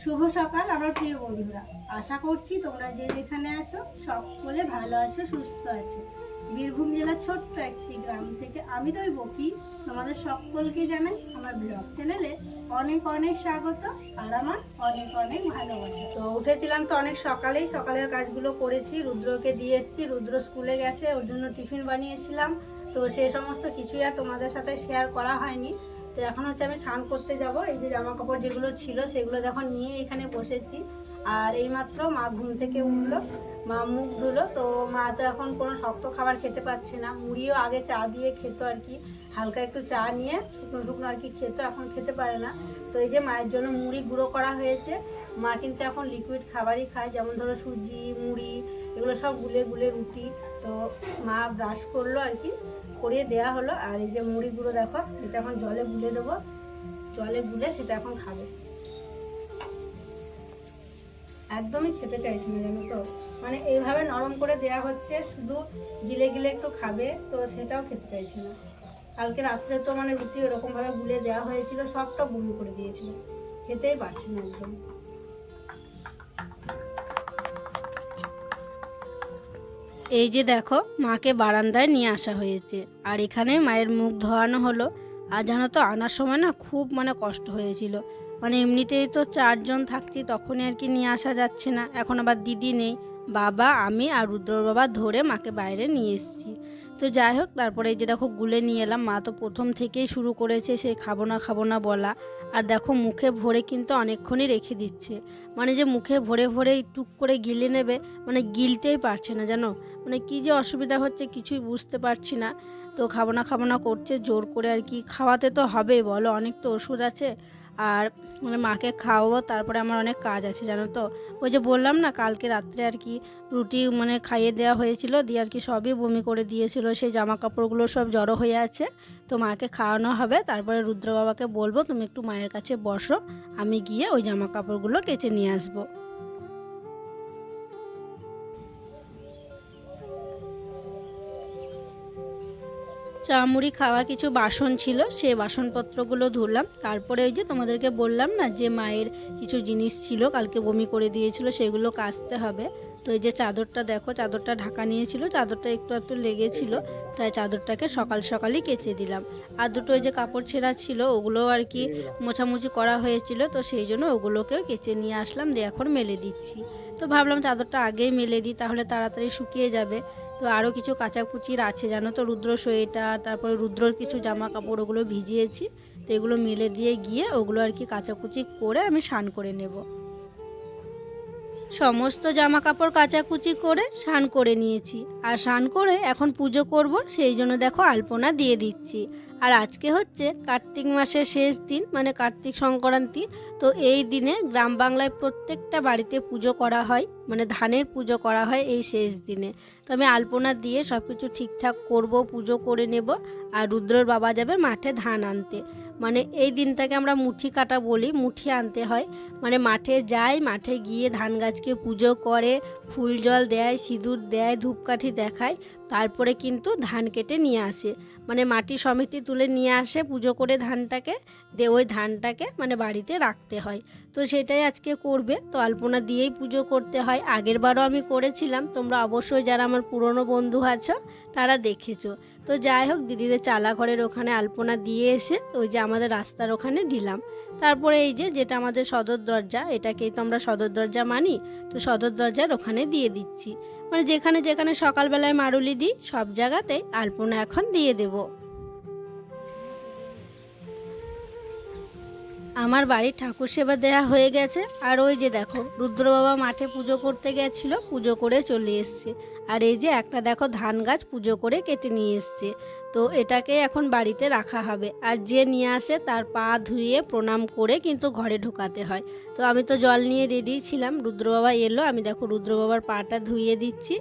শুভ সকাল আমার প্রিয় বন্ধুরা, আশা করছি তোমরা যে যেখানে আছো সকলে ভালো আছো, সুস্থ আছো। বীরভূম জেলার ছোট্ট একটি গ্রাম থেকে আমি বকি তোমাদের সকলকে জানাই আমার ব্লগ চ্যানেলে অনেক অনেক স্বাগত আর আমার অনেক অনেক ভালোবাসা। তো উঠেছিলাম তো অনেক সকালেই, সকালের কাজগুলো করেছি, রুদ্রকে দিয়ে এসেছি। রুদ্র স্কুলে গেছে, ওর জন্য টিফিন বানিয়েছিলাম। তো সে সমস্ত কিছুই আর তোমাদের সাথে শেয়ার করা হয়নি। তো এখন হচ্ছে আমি স্নান করতে যাব। এই যে জামা কাপড় যেগুলো ছিল সেগুলো যখন নিয়ে এখানে বসেছি, আর এইমাত্র মা ঘুম থেকে উঠলো, মা মুখ ধুলো। তো মা তো এখন কোনো শক্ত খাবার খেতে পাচ্ছে না, মুড়িও আগে চা দিয়ে খেত আর কি, হালকা একটু চা নিয়ে শুকনো শুকনো আর কি খেত, এখন খেতে পারে না। তো এই যে মায়ের জন্য মুড়ি গুঁড়ো করা হয়েছে। মা কিন্তু এখন লিকুইড খাবারই খায়, যেমন ধরো সুজি, মুড়ি, এগুলো সব গুলে গুলে রুটি। তো মা ব্রাশ করলো আর কি, করিয়ে দেওয়া হলো। আর এই যে মুড়ি গুঁড়ো দেখো, এটা এখন জলে গুলে দেবো, জলে গুলে সেটা এখন খাবে। একদমই খেতে চাইছে না জানো তো, মানে এইভাবে নরম করে দেয়া হচ্ছে, শুধু গিলে গিলে একটু খাবে, তো সেটাও খেতে চাইছে না। কালকে রাত্রে তো মানে রুটি ওরকমভাবে গুলে দেওয়া হয়েছিল, সবটা বমি করে দিয়েছিল, খেতেই পারছে না একদম। এই যে দেখো, মাকে বারান্দায় নিয়ে আসা হয়েছে, আর এখানে মায়ের মুখ ধোয়ানো হলো। আর জানো তো, আনার সময় না খুব মানে কষ্ট হয়েছিল, মানে এমনিতেই তো 4জন থাকছি, তখনই আর কি নিয়ে আসা যাচ্ছে না। এখন আবার দিদি নেই, বাবা, আমি আর রুদ্রর বাবা ধরে মাকে বাইরে নিয়ে এসেছি। তো যাই হোক, তারপরে এই যে দেখো গুলে নিয়ে এলাম। মা তো প্রথম থেকেই শুরু করেছে সেই খাবো না বলা। আর দেখো মুখে ভরে কিন্তু অনেকক্ষণই রেখে দিচ্ছে, মানে যে মুখে ভরে ভরে টুক করে গিলে নেবে, মানে গিলতেই পারছে না জানো। মানে কী যে অসুবিধা হচ্ছে কিছুই বুঝতে পারছি না। তো খাবো না করছে জোর করে আর কি, খাওয়াতে তো হবেই বলো, অনেক তো ওষুধ আছে। আর মানে মাকে খাওয়াবো, তারপরে আমার অনেক কাজ আছে জানো তো। ওই যে বললাম না, কালকে রাত্রে আর কি রুটি মানে খাইয়ে দেওয়া হয়েছিল, দিয়ে আর কি সবই বমি করে দিয়েছিল, সেই জামা কাপড়গুলো সব জড়ো হয়ে আছে। তো মাকে খাওয়ানো হবে, তারপরে রুদ্র বাবাকে বলবো তুমি একটু মায়ের কাছে বসো, আমি গিয়ে ওই জামা কাপড়গুলো কেচে নিয়ে আসবো। চা মুড়ি খাওয়া কিছু বাসন ছিল, সেই বাসনপত্রগুলো ধুলাম। তারপরে ওই যে তোমাদেরকে বললাম না যে মায়ের কিছু জিনিস ছিল কালকে বমি করে দিয়েছিল, সেগুলো কাচতে হবে। তো এই যে চাদরটা দেখো, চাদরটা ঢাকা নিয়েছিল, চাদরটা একটু একটু লেগেছিল, তাই চাদরটাকে সকাল সকালই কেচে দিলাম। আর দুটো ওই যে কাপড় ছেঁড়া ছিল, ওগুলো আর কি মোছামুছি করা হয়েছিল, তো সেই জন্য ওগুলোকেও কেচে নিয়ে আসলাম, দিয়ে এখন মেলে দিচ্ছি। তো ভাবলাম চাদরটা আগেই মেলে দিই, তাহলে তাড়াতাড়ি শুকিয়ে যাবে। তো আরও কিছু কাচাকুচির আছে জানো তো, রুদ্র সোয়েটার, তারপরে রুদ্রর কিছু জামা কাপড়, ওগুলো ভিজিয়েছি। তো এগুলো মেলে দিয়ে গিয়ে ওগুলো আর কি কাচাকুচি করে আমি স্নান করে নেব। সমস্ত জামা কাপড় কাচাকুচি করে স্নান করে নিয়েছি, আর স্নান করে এখন পুজো করব, সেই জন্য দেখো আলপনা দিয়ে দিচ্ছি। আর আজকে হচ্ছে কার্তিক মাসের শেষ দিন, মানে কার্তিক সংক্রান্তি। তো এই দিনে গ্রাম বাংলায় প্রত্যেকটা বাড়িতে পুজো করা হয়, মানে ধানের পুজো করা হয় এই শেষ দিনে। তো আমি আলপনা দিয়ে সব কিছু ঠিকঠাক করব, পুজো করে নেব। আর রুদ্রর বাবা যাবে মাঠে ধান আনতে, মানে এই দিনটাকে আমরা মুঠি কাটা বলি, মুঠি আনতে হয়। মানে মাঠে যায়, মাঠে গিয়ে ধান গাছকে পুজো করে, ফুল জল দেয়, সিঁদুর দেয়, ধূপকাঠি দেখায়, তারপরে কিন্তু ধান কেটে নিয়ে আসে, মানে মাটি সমিতি তুলে নিয়ে আসে পুজো করে ধানটাকে, দিয়ে ওই ধানটাকে মানে বাড়িতে রাখতে হয়। তো সেটাই আজকে করবে, তো আলপনা দিয়েই পুজো করতে হয়। আগের বারও আমি করেছিলাম, তোমরা অবশ্যই যারা আমার পুরনো বন্ধু আছো তারা দেখেছো। তো যাই হোক, দিদিদের চালাঘরের ওখানে আলপনা দিয়ে এসে ওই যে আমাদের রাস্তার ওখানে দিলাম। তারপরে এই যে যেটা আমাদের সদর দরজা, এটাকেই তো আমরা সদর দরজা মানি, তো সদর দরজার ওখানে দিয়ে দিচ্ছি। মানে যেখানে যেখানে সকালবেলায় মারুলি দিই সব জায়গাতেই আলপনা এখন দিয়ে দেব। আমার বাড়ির ঠাকুর সেবা দেওয়া হয়ে গেছে। আর ওই যে দেখো রুদ্র বাবা মাঠে পুজো করতে গেছিল, পুজো করে চলে এসছে। আর এই যে একটা দেখো ধান গাছ পুজো করে কেটে নিয়ে এসছে, তো এটাকে এখন বাড়িতে রাখা হবে। আর যে নিয়ে আসে তার পা ধুয়ে প্রণাম করে কিন্তু ঘরে ঢোকাতে হয়। তো আমি তো জল নিয়ে রেডি ছিলাম, রুদ্র বাবা এলো, আমি দেখো রুদ্র বাবার পাটা ধুইয়ে দিচ্ছি।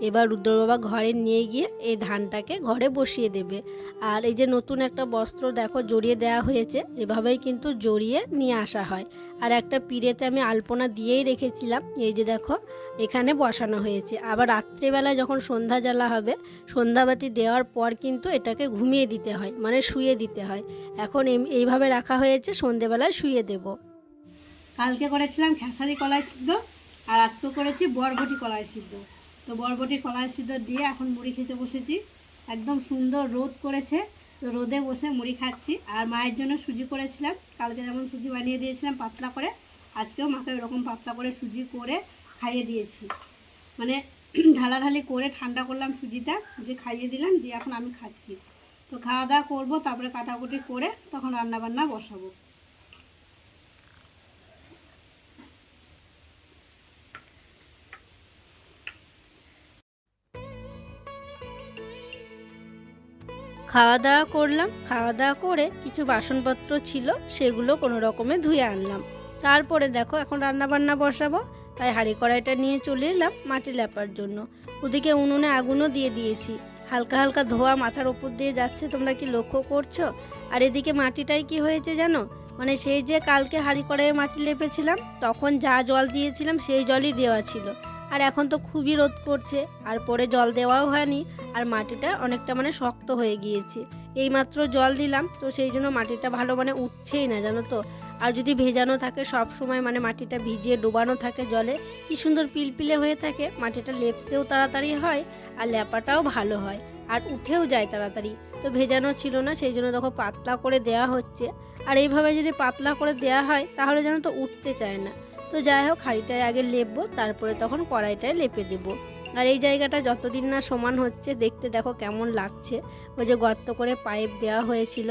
এবার রুদ্র বাবা ঘরে নিয়ে গিয়ে এই ধানটাকে ঘরে বসিয়ে দেবে। আর এই যে নতুন একটা বস্ত্র দেখো জড়িয়ে দেওয়া হয়েছে, এভাবেই কিন্তু জড়িয়ে নিয়ে আসা হয়। আর একটা পিঁড়েতে আমি আলপনা দিয়েই রেখেছিলাম, এই যে দেখো এখানে বসানো হয়েছে। আবার রাত্রেবেলায় যখন সন্ধ্যা জ্বালা হবে, সন্ধ্যাবাতি দেওয়ার পর কিন্তু এটাকে ঘুমিয়ে দিতে হয়, মানে শুয়ে দিতে হয়। এখন এইভাবে রাখা হয়েছে, সন্ধেবেলায় শুয়ে দেব। কালকে করেছিলাম খেসারি কলাই সিদ্ধ, আর আজকে করেছি বরবটি কলাই সিদ্ধ। তো বরবটি কলাই সিদ্ধ দিয়ে এখন মুড়ি খেতে বসেছি। একদম সুন্দর রোদ করেছে, তো রোদে বসে মুড়ি খাচ্ছি। আর মায়ের জন্য সুজি করেছিলাম, কালকে যেমন সুজি বানিয়ে দিয়েছিলাম পাতলা করে, আজকেও মাকে ওরকম পাতলা করে সুজি করে খাইয়ে দিয়েছি। মানে ঢালাঢালি করে ঠান্ডা করলাম সুজিটা, যে খাইয়ে দিলাম, দিয়ে এখন আমি খাচ্ছি। তো খাওয়া দাওয়া করবো, তারপরে কাটাকুটি করে তখন রান্নাবান্না বসাবো। খাওয়া দাওয়া করলাম, খাওয়া দাওয়া করে কিছু বাসনপত্র ছিল সেগুলো কোনো রকমে ধুয়ে আনলাম। তারপরে দেখো এখন রান্নাবান্না বসাবো, তাই হাঁড়ি কড়াইটা নিয়ে চলে এলাম মাটি লেপার জন্য। ওদিকে উনুনে আগুনও দিয়ে দিয়েছি, হালকা হালকা ধোয়া মাথার ওপর দিয়ে যাচ্ছে, তোমরা কি লক্ষ্য করছো? আর এদিকে মাটিটাই কি হয়েছে জানো, মানে সেই যে কালকে হাঁড়ি কড়াইয়ে মাটি লেপেছিলাম তখন যা জল দিয়েছিলাম সেই জলই দেওয়া ছিল। আর এখন তো খুবই রোদ করছে, আর পরে জল দেওয়াও হয়নি, আর মাটিটা অনেকটা মানে শক্ত হয়ে গিয়েছে। এইমাত্র জল দিলাম, তো সেই জন্য মাটিটা ভালো মানে উঠছেই না জানো তো। আর যদি ভেজানো থাকে সব সময়, মানে মাটিটা ভিজিয়ে ডোবানো থাকে জলে, কি সুন্দর পিলপিলে হয়ে থাকে, মাটিটা লেপতেও তাড়াতাড়ি হয় আর লেপাটাও ভালো হয় আর উঠেও যায় তাড়াতাড়ি। তো ভেজানো ছিল না, সেই জন্য দেখো পাতলা করে দেয়া হচ্ছে। আর এইভাবে যদি পাতলা করে দেয়া হয় তাহলে যেন তো উঠতে চায় না। তো যাই হোক, হাঁড়িটায় আগে লেপবো, তারপরে তখন কড়াইটায় লেপে দেবো। আর এই জায়গাটা যতদিন না সমান হচ্ছে, দেখতে দেখো কেমন লাগছে। ওই যে গর্ত করে পাইপ দেওয়া হয়েছিল,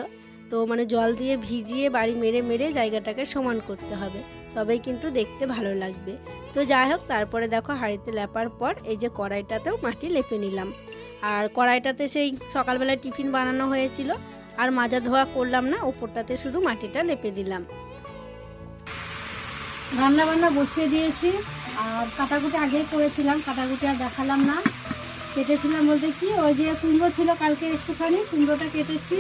তো মানে জল দিয়ে ভিজিয়ে বাড়ি মেরে মেরে জায়গাটাকে সমান করতে হবে, তবেই কিন্তু দেখতে ভালো লাগবে। তো যাই হোক, তারপরে দেখো হাঁড়িতে লেপার পর এই যে কড়াইটাতেও মাটি লেপে নিলাম। আর কড়াইটাতে সেই সকালবেলায় টিফিন বানানো হয়েছিল, আর মাজা ধোয়া করলাম না, ওপরটাতে শুধু মাটিটা লেপে দিলাম। রান্না বান্না বসিয়ে দিয়েছি, আর কাটাকুটি আগেই করেছিলাম, কাটাকুটি আর দেখালাম না। কেটেছিলাম বলতে কি, ওই যে কুমড়ো ছিল কালকে একটুখানি, কুমড়োটা কেটেছি।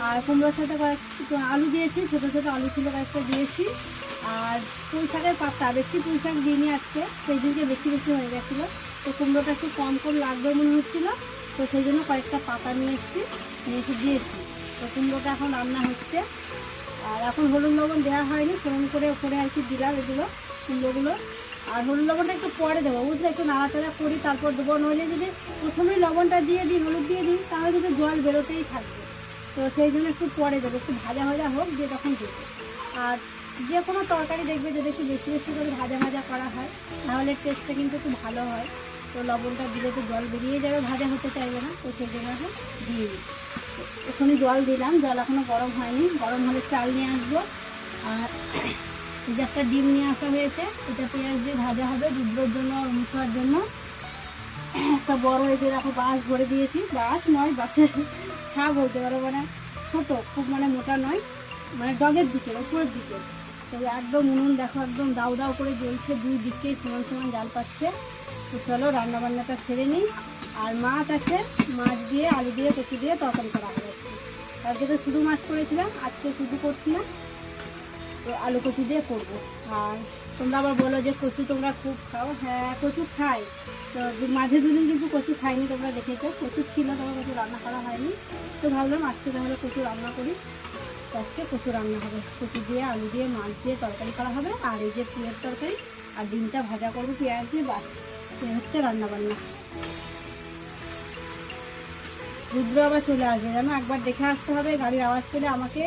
আর কুমড়োর সাথে কয়েকটা আলু দিয়েছি, ছোটো ছোটো আলু ছিল কয়েকটা দিয়েছি। আর পুঁই শাকের পাতা, বেশি পুঁই শাক দিইনি আজকে, সেই দিনকে বেশি বেশি হয়ে গেছিলো, তো কুমড়োটা একটু কম কম লাগবে মনে হচ্ছিলো, তো সেই জন্য কয়েকটা পাতা নিয়ে এসে দিয়েছি। তো কুমড়োটা এখন রান্না হচ্ছে। আর এখন হলুদ লবণ দেওয়া হয়নি, ফোড়ন করে ওপরে আর কি দিলাম এগুলো কুমড়োগুলো। আর হলুদ লবণটা একটু পরে দেবো, বুঝলে, একটু নাড়াচাড়া করি তারপর দেবো। নইলে যদি প্রথমেই লবণটা দিয়ে দিই, হলুদ দিয়ে দিই, তাহলে কিন্তু জল বেরোতেই থাকবে। তো সেই জন্য একটু পরে দেবো, একটু ভাজা ভাজা হোক, দিয়ে তখন দেবো। আর যে কোনো তরকারি দেখবে যদি একটু বেশি বেশি করে ভাজা ভাজা করা হয়, তাহলে টেস্টটা কিন্তু একটু ভালো হয়। তো লবণটা দিলে তো জল বেরিয়ে যাবে, ভাজা হতে চাইবে না, তো সেই জন্য এখন দিয়ে দিই। এখনই জল দিলাম, জল এখনও গরম হয়নি, গরম হলে চাল নিয়ে আসবো। আর এই যে একটা ডিম নিয়ে আসা হয়েছে, এটা পেঁয়াজ দিয়ে ভাজা হবে দুধের জন্য, মুখার জন্য। একটা বড় এই যে দেখো বাঁশ ভরে দিয়েছি, বাঁশ নয়, বাঁশের ছা বলতে পারো, মানে ছোটো, খুব মানে মোটা নয়, মানে ডগের দিকে, উপরের দিকে। তো একদম উনুন দেখো একদম দাউ দাউ করে জ্বলছে, দুই দিকেই সমান সমান জাল পাচ্ছে। তো চলো রান্নাবান্নাটা সেরে নিই। আর মাছ আছে, মাছ দিয়ে আলু দিয়ে কচু দিয়ে তরকারি করা হবে। কালকে তো শুধু মাছ করেছিলাম, আজকে শুধু করছি না, তো আলু কচু দিয়ে করবো। আর তোমরা আবার বলো যে কচু তোমরা খুব খাও, হ্যাঁ কচু খাই, তো মাঝে দুদিন কিন্তু কচু খাইনি, তোমরা দেখেছো, কচু ছিল, তবে কচু রান্না করা হয়নি। তো ভাবলাম আজকে তাহলে কচু রান্না করি, আজকে কচু রান্না হবে, কচু দিয়ে আলু দিয়ে মাছ দিয়ে তরকারি করা হবে। আর এই যে পেঁয়াজ তরকারি আর ডিমটা ভাজা করবো পেঁয়াজ দিয়ে, বাস হচ্ছে রান্নাবান্না। রুদ্র আবার চলে আসবে জানো, একবার দেখে আসতে হবে, গাড়ির আওয়াজ পেলে আমাকে,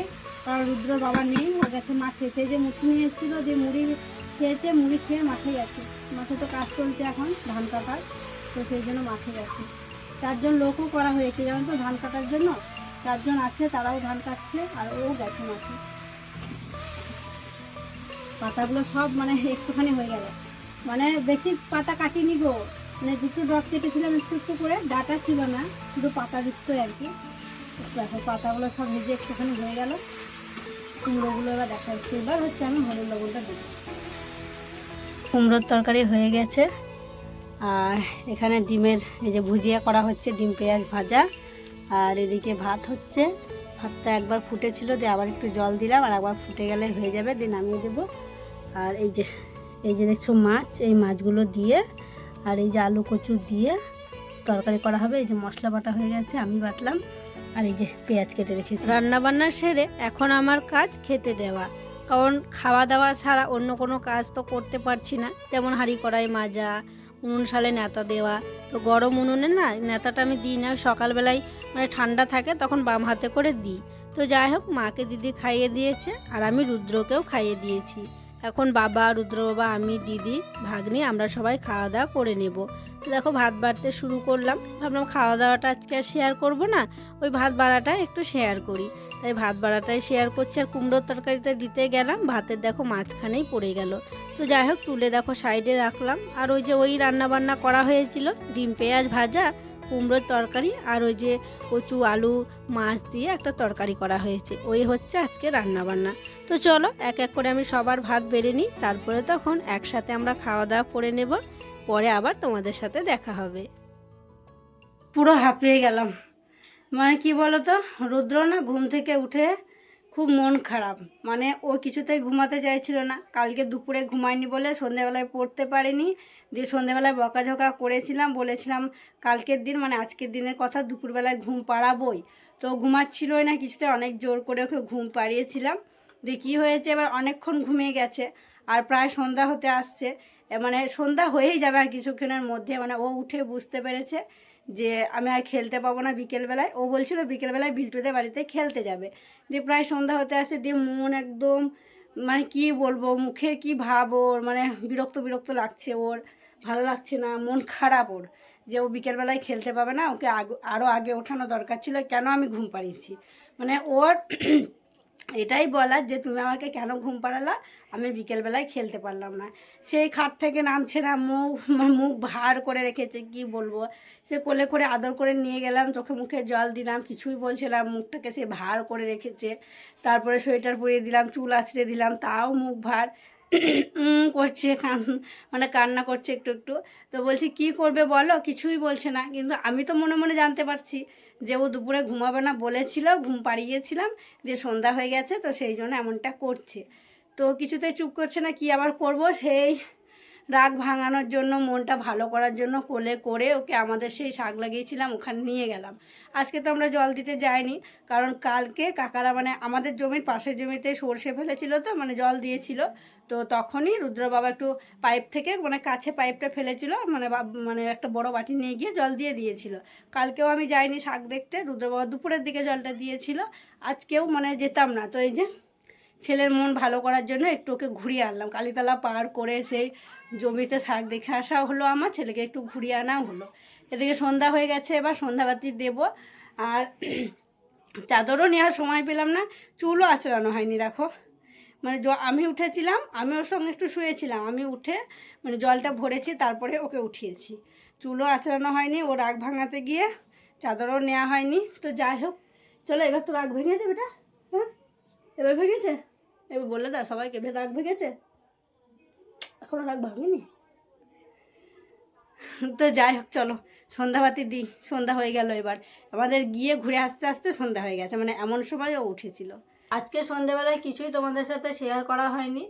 কারণ রুদ্রর বাবা নেই, ও গেছে মাঠে। সেই যে মুড়ি নিয়ে এসেছিলো, যে মুড়ি খেয়েছে, মুড়ি খেয়ে মাঠে গেছে। মাঠে তো কাজ চলছে এখন ধান কাটার, তো সেই জন্য মাঠে গেছে। 4 জন লোকও করা হয়েছে জানো তো ধান কাটার জন্য, 4 জন আছে, তারাও ধান কাটছে, আর ও গেছে মাঠে। পাতাগুলো সব মানে একটুখানি হয়ে গেল, মানে বেশি পাতা কাটিনি গো, মানে দুটো ডগ কেটেছিলাম একটু একটু করে, ডাটা ছিল না, শুধু পাতা দিচ্ছ আর কি। দেখো পাতাগুলো সব ভেজে একটুখানি হয়ে গেল। কুমড়োগুলো এবার দেখা যাচ্ছে, এবার হচ্ছে আমি হলুদ লবণটা দিই। কুমড়োর তরকারি হয়ে গেছে, আর এখানে ডিমের এই যে ভুজিয়া করা হচ্ছে, ডিম পেঁয়াজ ভাজা। আর এদিকে ভাত হচ্ছে, ভাতটা একবার ফুটেছিল, দিয়ে আবার একটু জল দিলাম, আর একবার ফুটে গেলে হয়ে যাবে, দিয়ে নামিয়ে দেবো। আর এই যে দেখছো মাছ, এই মাছগুলো দিয়ে আর এই যে আলু কচু দিয়ে তরকারি করা হবে। এই যে মশলা বাটা হয়ে গেছে, আমি বাটলাম, আর এই যে পেঁয়াজ কেটে রেখেছি। রান্না বান্না সেরে এখন আমার কাজ খেতে দেওয়া। কারণ খাওয়া দাওয়া ছাড়া অন্য কোনো কাজ তো করতে পারছি না, যেমন হাঁড়ি কড়াই মাজা, উনুন শালে ন্যাতা দেওয়া। তো গরম উনুনে না ন্যাতাটা আমি দিই না, সকালবেলায় মানে ঠান্ডা থাকে তখন বাম হাতে করে দিই। তো যাই হোক, মাকে দিদি খাইয়ে দিয়েছে আর আমি রুদ্রকেও খাইয়ে দিয়েছি। এখন বাবা, রুদ্র বাবা, আমি, দিদি, ভাগ্নি আমরা সবাই খাওয়া দাওয়া করে নেব। তো দেখো ভাত বাড়তে শুরু করলাম, ভাবলাম খাওয়া দাওয়াটা আজকে আর শেয়ার করব না, ওই ভাত বাড়াটা একটু শেয়ার করি। তাই ভাত বাড়াটাই শেয়ার করছি। আর কুমড়োর তরকারিটা দিতে গেলাম, ভাতের দেখো মাঝখানেই পড়ে গেল। তো যাই হোক, তুলে দেখো সাইডে রাখলাম। আর ওই যে ওই রান্না বান্না করা হয়েছিল, ডিম পেঁয়াজ ভাজা, কুমড়োর তরকারি, আর ওই যে কচু আলু মাছ দিয়ে একটা তরকারি করা হয়েছে, ওই হচ্ছে আজকে রান্না বান্না। তো চলো এক এক করে আমি সবার ভাত বেড়ে নিই, তারপরে তখন একসাথে আমরা খাওয়া দাওয়া করে নেব। পরে আবার তোমাদের সাথে দেখা হবে। পুরো হাঁপিয়ে গেলাম। মানে কি বলতো, রুদ্র না ঘুম থেকে উঠে খুব মন খারাপ, মানে ও কিছুতেই ঘুমাতে চাইছিল না। কালকে দুপুরে ঘুমায়নি বলে সন্ধেবেলায় পড়তে পারিনি, দিয়ে সন্ধেবেলায় বকাঝকা করেছিলাম, বলেছিলাম কালকের দিন মানে আজকের দিনের কথা দুপুরবেলায় ঘুম পাড়াবই, তো ঘুমাচ্ছিলই না কিছুতে। অনেক জোর করে ওকে ঘুম পাড়িয়েছিলাম, দিয়ে কী হয়েছে এবার অনেকক্ষণ ঘুমিয়ে গেছে। আর প্রায় সন্ধ্যা হতে আসছে, মানে সন্ধ্যা হয়েই যাবে আর কিছুক্ষণের মধ্যে। মানে ও উঠে বুঝতে পেরেছে যে আমি আর খেলতে পাবো না বিকেলবেলায়। ও বলছিল বিকেলবেলায় বিল্টুদের বাড়িতে খেলতে যাবে। দিয়ে প্রায় সন্ধ্যা হতে আসে, দিয়ে মন একদম মানে কি বলবো, মুখে কি ভাব ওর, মানে বিরক্ত বিরক্ত লাগছে ওর, ভালো লাগছে না, মন খারাপ ওর, যে ও বিকেলবেলায় খেলতে পাবে না। ওকে আরও আগে ওঠানো দরকার ছিল, কেন আমি ঘুম পাড়িয়েছি। মানে ওর এটাই বলার যে তুমি আমাকে কেন ঘুম পাড়ালা, আমি বিকেলবেলায় খেলতে পারলাম না। সেই খাট থেকে নামছে না, মুখ ভার করে রেখেছে, কি বলবো। সে কোলে করে আদর করে নিয়ে গেলাম, চোখে মুখে জল দিলাম, কিছুই বলছিলাম, মুখটাকে সে ভার করে রেখেছে। তারপরে সোয়েটার পরিয়ে দিলাম, চুল আঁচড়ে দিলাম, তাও মুখ ভার করছে, মানে কান্না করছে একটু একটু। তো বলছি কি করবে বলো, কিছুই বলছে না। কিন্তু আমি তো মনে মনে জানতে পারছি যে ও দুপুরে ঘুমাবে না বলেছিল, ঘুম পাড়িয়েছিলাম, যে সন্ধ্যা হয়ে গেছে তো সেই জন্য এমনটা করছে। তো কিছুতেই চুপ করছে না, কি আবার করব, সেই রাগ ভাঙানোর জন্য, মনটা ভালো করার জন্য কোলে করে ওকে আমাদের সেই শাক লাগিয়েছিলাম ওখানে নিয়ে গেলাম। আজকে তো আমরা জল দিতে যাইনি, কারণ কালকে কাকারা মানে আমাদের জমির পাশের জমিতে সর্ষে ফেলেছিল, তো মানে জল দিয়েছিল। তো তখনই রুদ্র বাবা একটু পাইপ থেকে মানে কাছে পাইপটা ফেলেছিল, মানে একটা বড় বাটি নিয়ে গিয়ে জল দিয়ে দিয়েছিল। কালকেও আমি যাইনি শাক দেখতে, রুদ্র বাবা দুপুরের দিকে জলটা দিয়েছিল। আজকেও মানে যেতাম না, তো এই যে ছেলের মন ভালো করার জন্য একটু ওকে ঘুরিয়ে আনলাম। কালীতলা পার করে সেই জমিতে শাক দেখে আসা হলো, আমার ছেলেকে একটু ঘুরিয়ে আনাও হলো। এদিকে সন্ধ্যা হয়ে গেছে, এবার সন্ধ্যাবাতি দেব। আর চাদরও নেওয়ার সময় পেলাম না, চুলও আঁচড়ানো হয়নি। দেখো মানে আমি উঠেছিলাম, আমি ওর সঙ্গে একটু শুয়েছিলাম, আমি উঠে মানে জলটা ভরেছি, তারপরে ওকে উঠিয়েছি। চুলও আঁচড়ানো হয়নি, ও রাগ ভাঙাতে গিয়ে চাদরও নেওয়া হয়নি। তো যাই হোক, চলো এবার তো রাগ ভেঙেছে বেটা, হ্যাঁ এবার ভেঙেছে, এবার বলে দাও সবাইকে রাগ ভেঙেছে, এখনো রাগ ভাঙেনি। তো যাই হোক চলো সন্ধ্যাবাতি দিই, সন্ধ্যা হয়ে গেল। এবার আমাদের গিয়ে ঘুরে আসতে আসতে সন্ধ্যা হয়ে গেছে, মানে এমন সময়ও উঠেছিল। আজকে সন্ধ্যাবেলায় কিছুই তোমাদের সাথে শেয়ার করা হয়নি,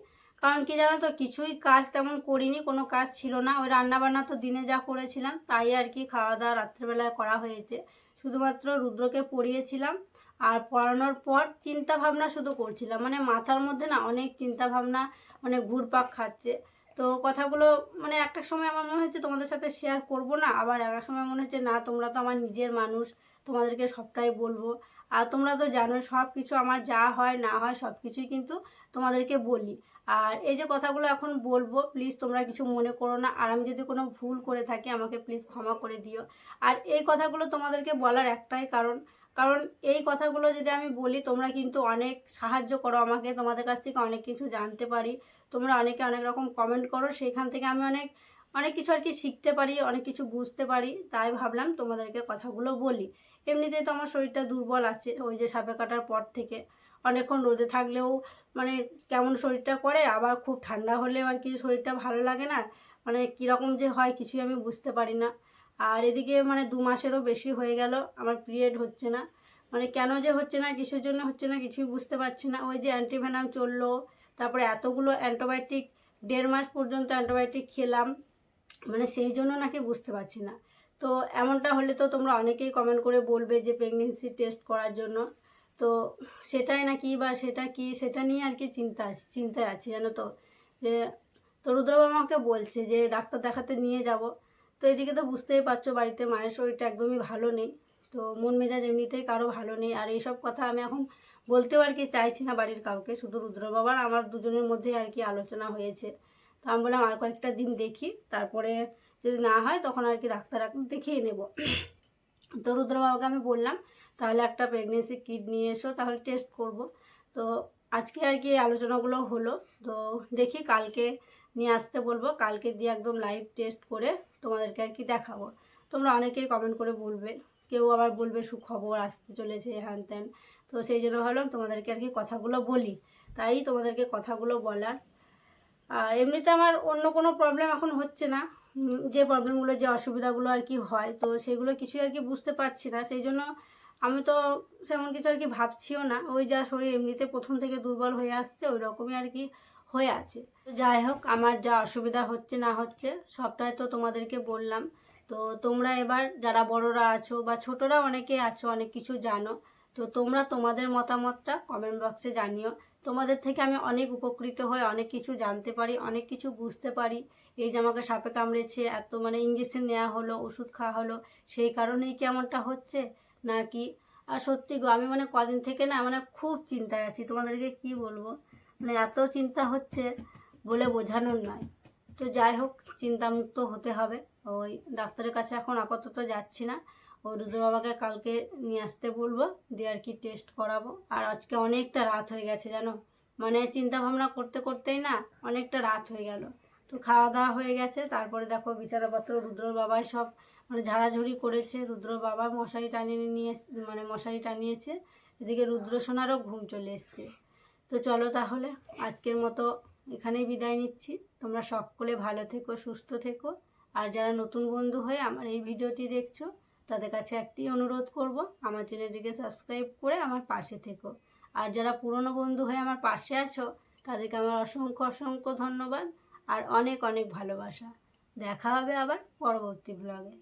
কারণ কি জানো তো, কিছুই কাজ তেমন করিনি, কোনো কাজ ছিল না। ওই রান্নাবান্না তো দিনে যা করেছিলাম তাই আর কি, খাওয়া দাওয়া রাত্রেবেলায় করা হয়েছে। শুধুমাত্র রুদ্রকে পড়িয়েছিলাম, আর পড়ানোর পর চিন্তা ভাবনা শুধু করছিলাম, মানে মাথার মধ্যে না অনেক চিন্তা ভাবনা, মানে ঘুরপাক খাচ্ছে। তো কথাগুলো মানে একটা সময় আমার মনে হচ্ছে তোমাদের সাথে শেয়ার করব না, আবার একটা সময় মনে হচ্ছে না, তোমরা তো আমার নিজের মানুষ, তোমাদেরকে সবটাই বলবো। আর তোমরা তো জানো সব কিছু আমার যা হয় না হয় সব কিছুই কিন্তু তোমাদেরকে বলি। আর এই যে কথাগুলো এখন বলবো, প্লিজ তোমরা কিছু মনে করো না, আর আমি যদি কোনো ভুল করে থাকি আমাকে প্লিজ ক্ষমা করে দিও। আর এই কথাগুলো তোমাদেরকে বলার একটাই কারণ, কারণ এই কথাগুলো যদি আমি বলি তোমরা কিন্তু অনেক সাহায্য করো আমাকে, তোমাদের কাছ থেকে অনেক কিছু জানতে পারি, তোমরা অনেকে অনেক রকম কমেন্ট করো, সেখান থেকে আমি অনেক অনেক কিছু আর কি শিখতে পারি, অনেক কিছু বুঝতে পারি। তাই ভাবলাম তোমাদেরকে কথাগুলো বলি। এমনিতেই তো আমার শরীরটা দুর্বল আছে, ওই যে সাপে কাটার পর থেকে অনেকক্ষণ রোদে থাকলেও মানে কেমন শরীরটা করে, আবার খুব ঠান্ডা হলেও আর কি শরীরটা ভালো লাগে না, মানে কীরকম যে হয় কিছুই আমি বুঝতে পারি না। আর এদিকে মানে 2 মাসেরও বেশি হয়ে গেল আমার পিরিয়ড হচ্ছে না, মানে কেন যে হচ্ছে না, কিসের জন্য হচ্ছে না, কিছুই বুঝতে পারছি না। ওই যে অ্যান্টিভেনাম চললো, তারপরে এতগুলো অ্যান্টিবায়োটিক, 1.5 মাস পর্যন্ত অ্যান্টিবায়োটিক খেলাম, মানে সেই জন্য নাকি বুঝতে পারছি না। তো এমনটা হলে তো তোমরা অনেকেই কমেন্ট করে বলবে যে প্রেগনেন্সি টেস্ট করার জন্য। তো সেটাই না কি বা সেটা কি সেটা নিয়ে আর কি চিন্তায় আছি জানো তো। যে তো রুদ্রবাবা আমাকে বলছে যে ডাক্তার দেখাতে নিয়ে যাব। তো এদিকে তো বুঝতেই পারছো বাড়িতে মায়ের শরীরটা একদমই ভালো নেই। তো মন মেজাজ এমনিতেই কারো ভালো নেই, আর এইসব কথা আমি এখন বলতেও আর কি চাইছি না বাড়ির কাউকে, শুধু রুদ্রবাবার আমার দুজনের মধ্যে আর কি আলোচনা হয়েছে। তো আমি বললাম আর কয়েকটা দিন দেখি, তারপরে যদি না হয় তখন আর কি ডাক্তার দেখিয়ে নেব। তো রুদ্রবাবাকে আমি বললাম তাহলে একটা প্রেগনেন্সি কিট নিয়ে এসো, তাহলে টেস্ট করব। তো আজকে আর কি আলোচনাগুলো হলো। তো দেখি কালকে নিয়ে আসতে বলবো, কালকে দিয়ে একদম লাইভ টেস্ট করে তোমাদেরকে আর কি দেখাবো। তোমরা অনেকেই কমেন্ট করে বলবে, কেউ আবার বলবে সুখবর আসতে চলেছে হ্যান ত্যান। তো সেই জন্য ভাবলাম তোমাদেরকে আর কি কথাগুলো বলি, তাই তোমাদেরকে কথাগুলো বলার। আর এমনিতে আমার অন্য কোনো প্রবলেম এখন হচ্ছে না। যে প্রবলেমগুলো যে অসুবিধাগুলো আর কি হয়, তো সেগুলো কিছুই আর কি বুঝতে পারছি না। সেই জন্য আমি তো সেমন কিছু আর কি ভাবছিও না। ওই যা শরীর এমনিতে প্রথম থেকে দুর্বল হয়ে আসছে ওই রকমই আর কি হয়ে আছে। তো যাই হোক, আমার যা অসুবিধা হচ্ছে না হচ্ছে সবটাই তো তোমাদেরকে বললাম। তো তোমরা এবার যারা বড়রা আছো বা ছোটরা অনেকে আছো, অনেক কিছু জানো, তো তোমরা তোমাদের মতামতটা কমেন্ট বক্সে জানিও। তোমাদের থেকে আমি অনেক উপকৃত হয়ে অনেক কিছু জানতে পারি, অনেক কিছু বুঝতে পারি। এই যে আমাকে সাপে কামড়েছে, এত মানে ইঞ্জেকশন নেওয়া হলো, ওষুধ খাওয়া হলো, সেই কারণেই কি এমনটা হচ্ছে নাকি। আর সত্যি গো, আমি মানে কদিন থেকে না মানে খুব চিন্তায় আছি, তোমাদেরকে কি বলবো, মানে এত চিন্তা হচ্ছে বলে বোঝানোর নয়। তো যাই হোক, চিন্তামুক্ত হতে হবে। ওই ডাক্তারের কাছে এখন আপাতত যাচ্ছি না, ওই রুদ্র বাবাকে কালকে নিয়ে আসতে বলবো, দিয়ে আর কি টেস্ট করাবো। আর আজকে অনেকটা রাত হয়ে গেছে জানো, মানে চিন্তা ভাবনা করতে করতেই না অনেকটা রাত হয়ে গেল। তো খাওয়া দাওয়া হয়ে গেছে, তারপরে দেখো বিছানাপত্র রুদ্র বাবাই সব মানে ঝাড়াঝুড়ি করেছে, রুদ্র বাবা মশারি টানিয়ে নিয়ে মানে মশারি টানিয়েছে, এদিকে রুদ্র সোনারও ঘুম চলে এসছে। তো চলো তাহলে আজকের মতো এখানেই বিদায় নিচ্ছি। তোমরা সকলে ভালো থেকো, সুস্থ থেকো। আর যারা নতুন বন্ধু হয়ে আমার এই ভিডিওটি দেখছো, তাদের কাছে একটি অনুরোধ করব, আমার চ্যানেলটিকে সাবস্ক্রাইব করে আমার পাশে থেকো। আর যারা পুরনো বন্ধু হয়ে আমার পাশে আছো, তাদেরকে আমার অসংখ্য অসংখ্য ধন্যবাদ আর অনেক অনেক ভালোবাসা। দেখা হবে আবার পরবর্তী ব্লগে।